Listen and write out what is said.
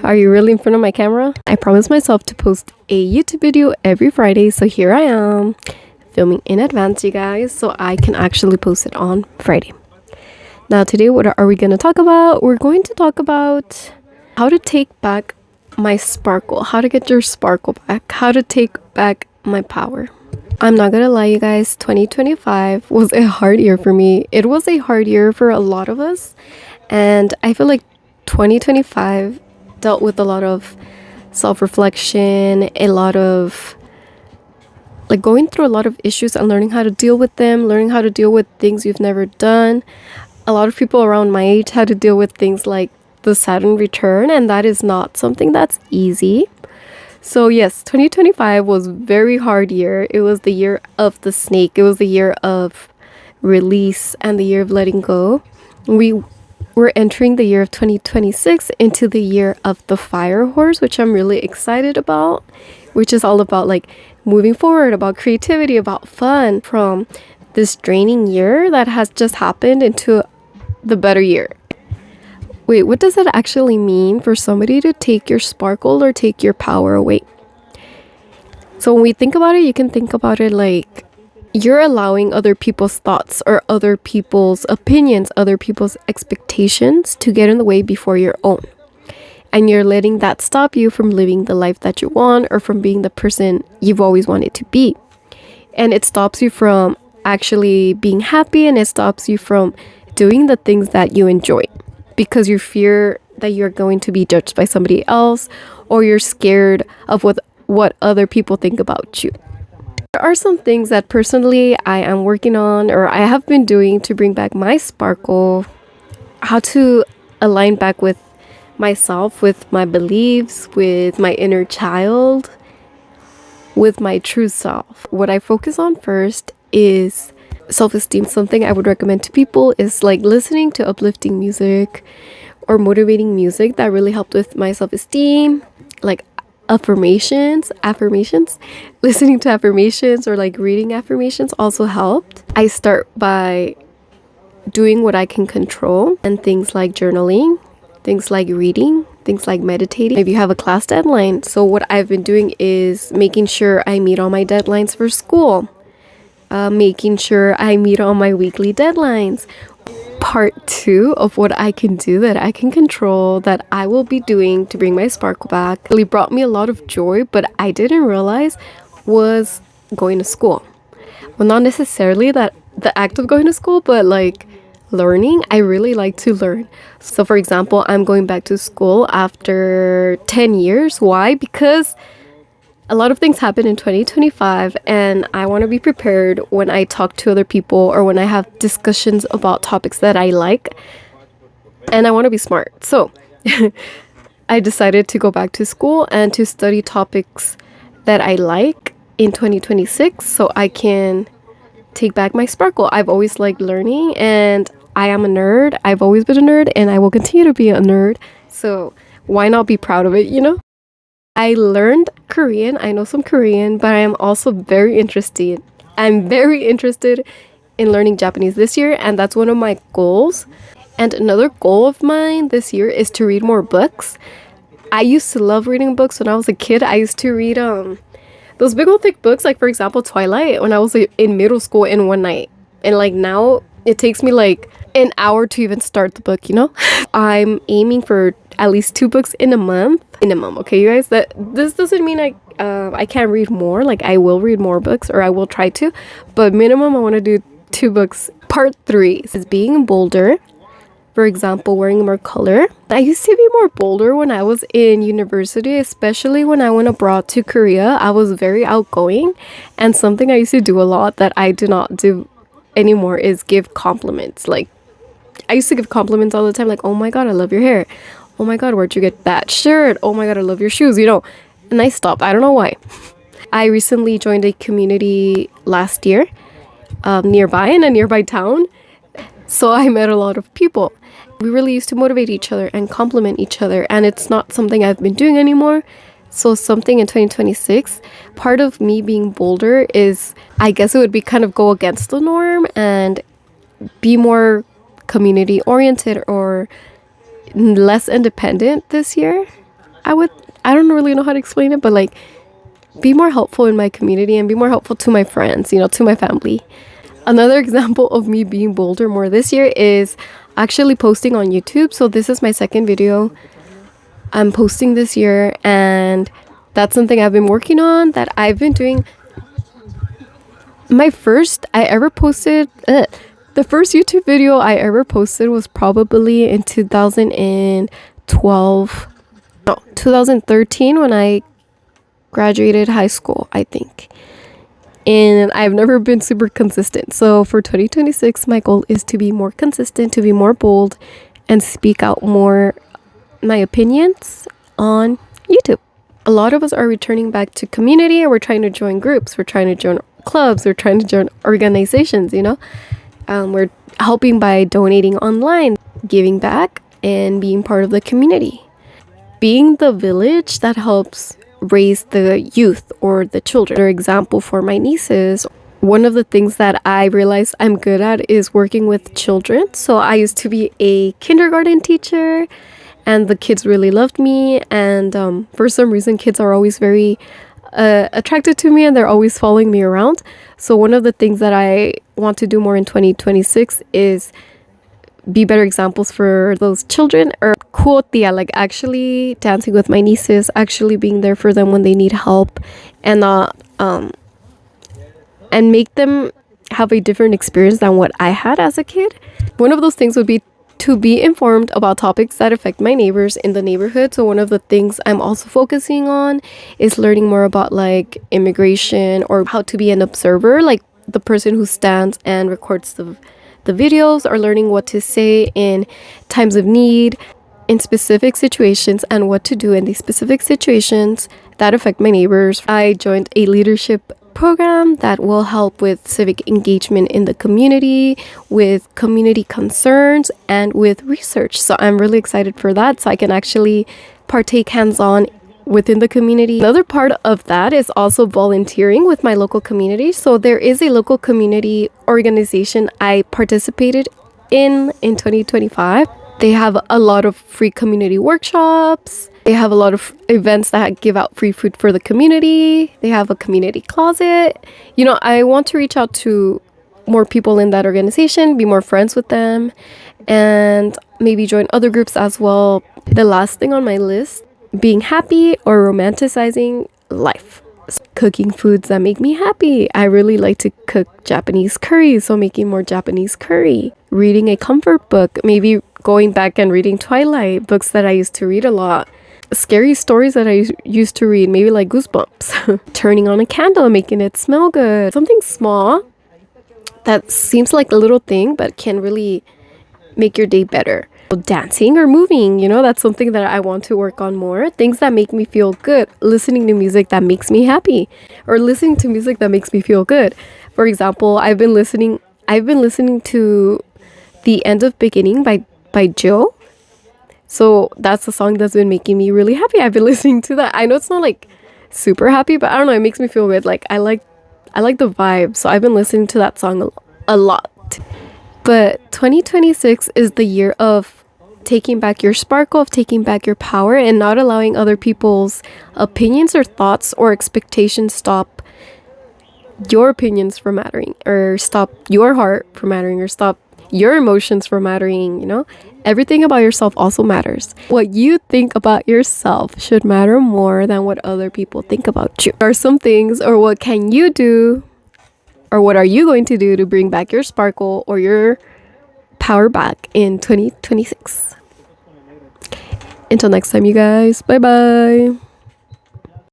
Are you really in front of my camera? I promised myself to post a YouTube video every Friday, so here I am, filming in advance, you guys, so I can actually post it on Friday. Now today, what are we going to talk about? We're going to talk about how to take back my sparkle, how to get your sparkle back, how to take back my power. I'm not gonna lie, you guys, 2025 was a hard year for me. It was a hard year for a lot of us, and I feel like 2025 dealt with a lot of self-reflection, a lot of like going through a lot of issues and learning how to deal with them, learning how to deal with things you've never done. A lot of people around my age had to deal with things like the Saturn return, and that is not something that's easy. So yes, 2025 was very hard year. It was the year of the snake. It was the year of release and the year of letting go. We're entering the year of 2026 into the year of the fire horse, which I'm really excited about, which is all about like moving forward, about creativity, about fun from this draining year that has just happened into the better year. Wait, what does that actually mean for somebody to take your sparkle or take your power away? So when we think about it, you can think about it like you're allowing other people's thoughts or other people's opinions, other people's expectations to get in the way before your own. And you're letting that stop you from living the life that you want or from being the person you've always wanted to be. And it stops you from actually being happy, and it stops you from doing the things that you enjoy because you fear that you're going to be judged by somebody else, or you're scared of what other people think about you. There are some things that personally I am working on or I have been doing to bring back my sparkle, how to align back with myself, with my beliefs, with my inner child, with my true self. What I focus on first is self-esteem. Something I would recommend to people is like listening to uplifting music or motivating music that really helped with my self-esteem, like affirmations. Listening to affirmations or like reading affirmations also helped. I start by doing what I can control, and things like journaling, things like reading, things like meditating. If you have a class deadline, so what I've been doing is making sure I meet all my deadlines for school, making sure I meet all my weekly deadlines. Part 2 of what I can do that I can control, that I will be doing to bring my sparkle back, really brought me a lot of joy, but I didn't realize was going to school. Well, not necessarily that the act of going to school, but like learning. I really like to learn. So for example, I'm going back to school after 10 years. Why? Because a lot of things happen in 2025, and I want to be prepared when I talk to other people or when I have discussions about topics that I like, and I want to be smart. So I decided to go back to school and to study topics that I like in 2026 so I can take back my sparkle. I've always liked learning, and I am a nerd. I've always been a nerd, and I will continue to be a nerd. So why not be proud of it, you know? I learned Korean. I know some Korean, but I am also very interested. I'm very interested in learning Japanese this year, and that's one of my goals. And another goal of mine this year is to read more books. I used to love reading books when I was a kid. I used to read those big old thick books, like for example Twilight, when I was in middle school in one night. And like now it takes me like an hour to even start the book, you know? I'm aiming for at least 2 books in a month. Minimum, okay, you guys? This doesn't mean I can't read more. Like, I will read more books, or I will try to. But minimum, I want to do 2 books. Part 3 is being bolder. For example, wearing more color. I used to be more bolder when I was in university, especially when I went abroad to Korea. I was very outgoing. And something I used to do a lot that I do not do anymore is give compliments. Like, I used to give compliments all the time, like, oh my god, I love your hair. Oh my god, where'd you get that shirt? Oh my god, I love your shoes, you know. And I stopped. I don't know why. I recently joined a community last year nearby, in a nearby town. So I met a lot of people. We really used to motivate each other and compliment each other. And it's not something I've been doing anymore. So something in 2026, part of me being bolder is, I guess it would be kind of go against the norm and be more community oriented or less independent this year. I don't really know how to explain it, but like be more helpful in my community and be more helpful to my friends, to my family. Another example of me being bolder more this year is actually posting on YouTube. So this is my second video I'm posting this year, and that's something I've been working on, that I've been doing. My first I ever posted, the first YouTube video I ever posted was probably in 2013 when I graduated high school, I think. And I've never been super consistent. So for 2026, my goal is to be more consistent, to be more bold, and speak out more my opinions on YouTube. A lot of us are returning back to community, and we're trying to join groups, we're trying to join clubs, we're trying to join organizations, we're helping by donating online, giving back, and being part of the community. Being the village that helps raise the youth or the children. For example, for my nieces, one of the things that I realized I'm good at is working with children. So I used to be a kindergarten teacher, and the kids really loved me. And for some reason, kids are always very attracted to me, and they're always following me around. So one of the things that I want to do more in 2026 is be better examples for those children, or cool tia, like actually dancing with my nieces, actually being there for them when they need help, and make them have a different experience than what I had as a kid. One of those things would be to be informed about topics that affect my neighbors in the neighborhood. So one of the things I'm also focusing on is learning more about like immigration, or how to be an observer, like the person who stands and records the videos, or learning what to say in times of need, in specific situations, and what to do in these specific situations that affect my neighbors. I joined a leadership program that will help with civic engagement in the community, with community concerns, and with research. So I'm really excited for that, so I can actually partake hands-on within the community. Another part of that is also volunteering with my local community. So there is a local community organization I participated in 2025. They have a lot of free community workshops. They have a lot of events that give out free food for the community. They have a community closet. I want to reach out to more people in that organization, be more friends with them, and maybe join other groups as well. The last thing on my list, being happy or romanticizing life. Cooking foods that make me happy. I really like to cook Japanese curry, so making more Japanese curry. Reading a comfort book, maybe going back and reading Twilight, books that I used to read a lot. Scary stories that I used to read, maybe like Goosebumps. Turning on a candle and making it smell good. Something small that seems like a little thing but can really make your day better. Dancing or moving, that's something that I want to work on more. Things that make me feel good. Listening to music that makes me happy, or listening to music that makes me feel good. For example, I've been listening to The End of Beginning by Joe. So that's a song that's been making me really happy. I've been listening to that. I know it's not like super happy, but I don't know, it makes me feel good. Like I like the vibe. So I've been listening to that song a lot. But 2026 is the year of taking back your sparkle, of taking back your power, and not allowing other people's opinions or thoughts or expectations stop your opinions from mattering, or stop your heart from mattering, or stop your emotions from mattering. Everything about yourself also matters. What you think about yourself should matter more than what other people think about you. There are some things, or what can you do, or what are you going to do to bring back your sparkle or your power back in 2026? Until next time, you guys. Bye bye.